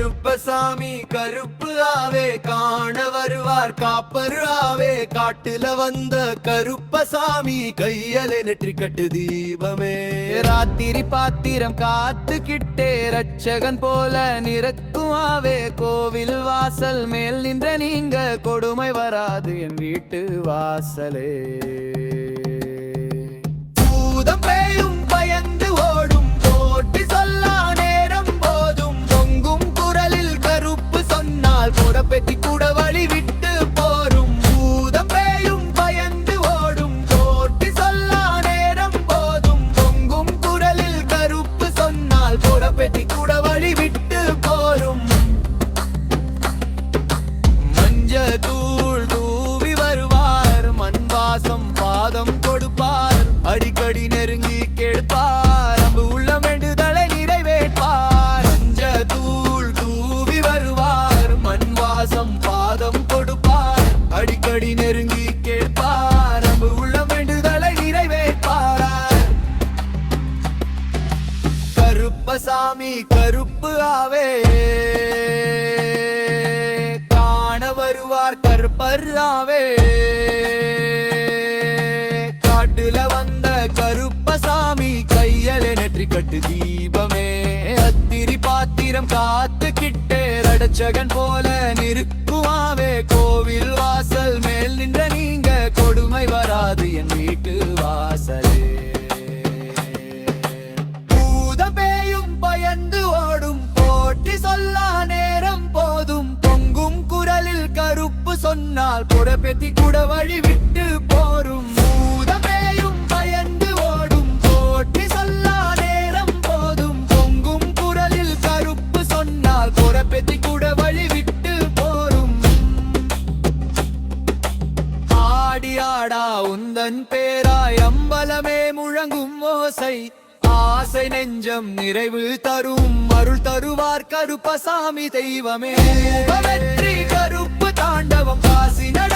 கருப்பசாமி கருப்பு ஆவே காண வருவார் காப்பர் ஆவே காட்டுல வந்த கருப்பசாமி கையலை நெற்றி கட்டு தீபமே ராத்திரி பாத்திரம் காத்துக்கிட்டே ரட்சகன் போல நிறக்கும் ஆவே கோவில் வாசல் மேல் நின்ற நீங்க கொடுமை வராது என் வீட்டு வாசலே பூதம் பேயும் பயந்து ஓடும் போட்டி சொல்லா நேரம் போதும் பொங்கும் குரலில் கருப்பு சொன்னால் புறப்பெட்டி கூட வழி விட்டு போரும் பூதம் பேயும் பயந்து ஓடும் போட்டி சொல்லா நேரம் போதும் பொங்கும் குரலில் கருப்பு சொன்னால் புறப்பெட்டி கூட வழி விட்டு போரும் மஞ்ச தூள் தூவி வருவார் மண் வாசம் பாதம் கொடுப்பார் அடிக்கடி நெருங்கி கேட்பார் அம்பு உள்ள வேண்டுதலை நிறைவேற்பார் மஞ்ச தூள் தூவி வருவார் மண் வாசம் பாதம் கொடுப்பார் அடிக்கடி நெருங்கி கேட்பார் அம்பு உள்ள வேண்டுதலை நிறைவேற்பார் கருப்பசாமி கருப்பு ஆவே காண வருவார் கருப்பர் ஆவே காட்டுல வந்த கருப்பசாமி கையலை நெற்றி கட்டு தீபமே அத்திரி பாத்திரம் காத்துக்கிட்டே ரட்சகன் போல நிற்குமாவே கோவில் வாசல் மேல் நின்ற நீங்க கொடுமை வராது என் வீட்டு வாசலே பூதம் பேயும் பயந்து ஓடும் போட்டி சொல்லா நேரம் போதும் பொங்கும் குரலில் கருப்பு சொன்னால் புறப்பெத்தி கூட வழி விட்டு போரும் பூதம் பேயும் பயந்து ஓடும் போட்டி சொல்லா நேரம் போதும் பொங்கும் குரலில் கருப்பு சொன்னால் புறப்பெத்தி கூட வழி விட்டு போரும் ஆடி ஆடா உந்தன் பேராய் அம்பலமே முழங்கும் ஓசை ஆசை நெஞ்சம் நிறைவு தரும் அருள் தருவார் கருப்பசாமி தெய்வமே வெற்றி கருப்பு தாண்டவம் காசி நட